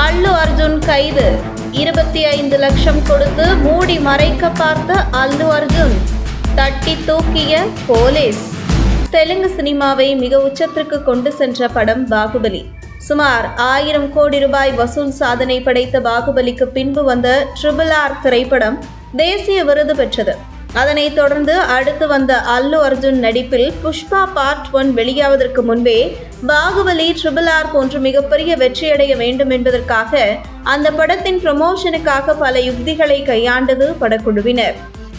அல்லு அர்ஜுன் கைது. 25 லட்சம் கொடுத்து மூடி மறைக்க பார்த்த அல்லு அர்ஜுன் தட்டி தூக்கிய போலீஸ். தெலுங்கு சினிமாவை மிக உச்சத்திற்கு கொண்டு சென்ற படம் பாகுபலி. சுமார் 1000 கோடி ரூபாய் வசூல் சாதனை படைத்த பாகுபலிக்கு பின்பு வந்த RRR திரைப்படம் தேசிய விருது பெற்றது. அதனைத் தொடர்ந்து அடுத்து வந்த அல்லு அர்ஜுன் நடிப்பில் புஷ்பா பார்ட் 1 வெளியாவதற்கு முன்பே பாகுபலி RRR போன்று மிகப்பெரிய வெற்றியடைய வேண்டும் என்பதற்காக அந்த படத்தின் ப்ரமோஷனுக்காக பல யுக்திகளை கையாண்டது படக்குழுவினர்.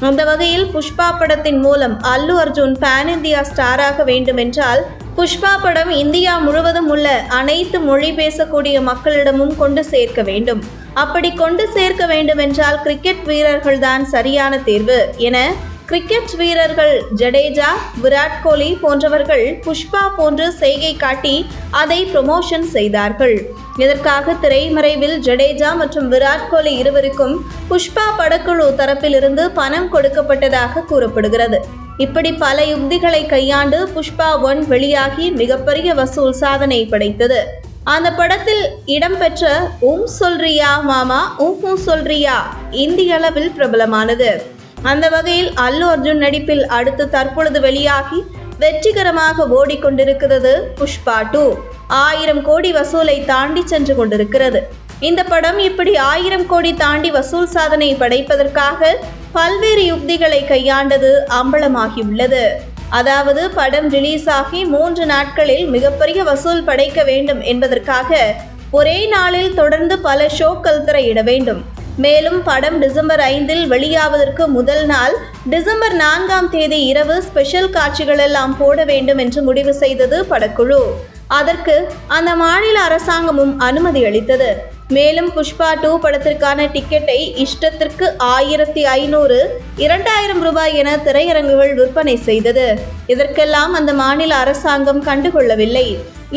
அந்த வகையில் புஷ்பா படத்தின் மூலம் அல்லு அர்ஜுன் பேன் இந்தியா ஸ்டாராக வேண்டும் என்றால் புஷ்பா படம் இந்தியா முழுவதும் உள்ள அனைத்து மொழி பேசக்கூடிய மக்களிடமும் கொண்டு சேர்க்க வேண்டும். அப்படி கொண்டு சேர்க்க வேண்டும் என்றால் கிரிக்கெட் வீரர்கள் தான் சரியான தேர்வு என கிரிக்கெட் வீரர்கள் ஜடேஜா, விராட் கோலி போன்றவர்கள் புஷ்பா போன்று செய்கை காட்டி அதை ப்ரமோஷன் செய்தார்கள். இதற்காக திரைமறைவில் ஜடேஜா மற்றும் விராட் கோலி இருவருக்கும் புஷ்பா படக்குழு தரப்பிலிருந்து பணம் கொடுக்கப்பட்டதாக கூறப்படுகிறது. இப்படி பல யுக்திகளை கையாண்டு புஷ்பா 1 வெளியாகி மிகப்பெரிய வசூல் சாதனை படைத்தது. அந்த படத்தில் இடம்பெற்ற சொல்றியா மாமா சொல்றியா இந்திய அளவில் பிரபலமானது. அந்த வகையில் அல்லு அர்ஜுன் நடிப்பில் அடுத்து தற்பொழுது வெளியாகி வெற்றிகரமாக ஓடிக்கொண்டிருக்கிறது புஷ்பா 2. 1000 கோடி வசூலை தாண்டி சென்று கொண்டிருக்கிறது. இந்த படம் இப்படி 1000 கோடி தாண்டி வசூல் சாதனை படைப்பதற்காக பல்வேறு யுக்திகளை கையாண்டது அம்பலமாகியுள்ளது. அதாவது படம் ரிலீஸ் ஆகி 3 நாட்களில் மிகப்பெரிய வசூல் படைக்க வேண்டும் என்பதற்காக ஒரே நாளில் தொடர்ந்து பல ஷோக்கள் திரையிட வேண்டும். மேலும் படம் டிசம்பர் 5 வெளியாவதற்கு முதல் நாள் டிசம்பர் 4 இரவு ஸ்பெஷல் காட்சிகள் எல்லாம் போட வேண்டும் என்று முடிவு செய்தது படக்குழு. அதற்கு அந்த மாநில அரசாங்கமும் அனுமதி அளித்தது. மேலும் புஷ்பா 2 படத்திற்கான டிக்கெட்டை இஷ்டத்திற்கு 1500, 2000 ரூபாய் என திரையரங்குகள் விற்பனை செய்தது. இதற்கெல்லாம் அந்த மாநில அரசாங்கம் கண்டுகொள்ளவில்லை.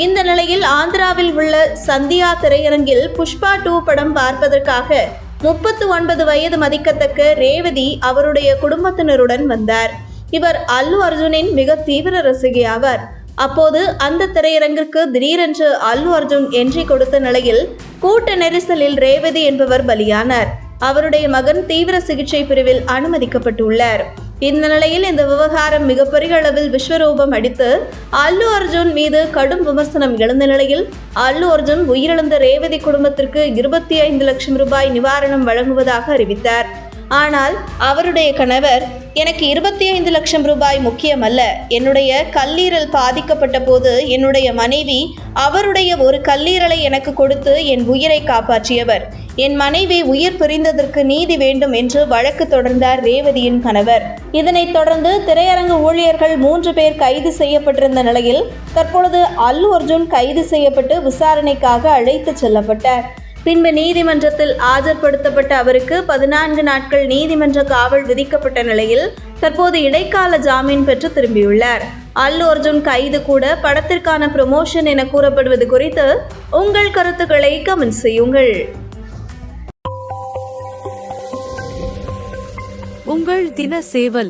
இந்த நிலையில் ஆந்திராவில் உள்ள சந்தியா திரையரங்கில் புஷ்பா 2 படம் பார்ப்பதற்காக 39 வயது மதிக்கத்தக்க ரேவதி அவருடைய குடும்பத்தினருடன் வந்தார். இவர் அல்லு அர்ஜுனின் மிக தீவிர ரசிகை ஆவார். அப்போது அந்த திரையரங்கிற்கு திடீரென்று அல்லு அர்ஜுன் என்ட்ரி கொடுத்த நிலையில் கூட்ட நெரிசலில் ரேவதி என்பவர் பலியானார். அவருடைய மகன் தீவிர சிகிச்சை பிரிவில் அனுமதிக்கப்பட்டுள்ளார். இந்த நிலையில் இந்த விவகாரம் மிகப்பெரிய அளவில் விஸ்வரூபம் அடித்து அல்லு அர்ஜுன் மீது கடும் விமர்சனம் எழுந்த நிலையில் அல்லு அர்ஜுன் உயிரிழந்த ரேவதி குடும்பத்திற்கு 25 லட்சம் ரூபாய் நிவாரணம் வழங்குவதாக அறிவித்தார். ஆனால் அவருடைய கணவர், எனக்கு 25 லட்சம் ரூபாய் முக்கியமல்ல, என்னுடைய கல்லீரல் பாதிக்கப்பட்ட போது என்னுடைய மனைவி அவருடைய ஒரு கல்லீரலை எனக்கு கொடுத்து என் உயிரை காப்பாற்றியவர். என் மனைவி உயிர் பிரிந்ததற்கு நீதி வேண்டும் என்று வழக்கு தொடர்ந்தார் ரேவதியின் கணவர். இதனைத் தொடர்ந்து திரையரங்கு ஊழியர்கள் 3 பேர் கைது செய்யப்பட்டிருந்த நிலையில் தற்பொழுது அல்லு அர்ஜுன் கைது செய்யப்பட்டு விசாரணைக்காக அழைத்து செல்லப்பட்டார். பின்பு நீதிமன்றத்தில் ஆஜர்படுத்தப்பட்ட அவருக்கு 14 நாட்கள் நீதிமன்ற காவல் விதிக்கப்பட்ட நிலையில் தற்போது இடைக்கால ஜாமீன் பெற்று திரும்பியுள்ளார். அல்லு அர்ஜுன் கைது கூட படத்திற்கான ப்ரமோஷன் என கூறப்படுவது குறித்து உங்கள் கருத்துக்களை கமெண்ட் செய்யுங்கள். உங்கள் தின சேவல்.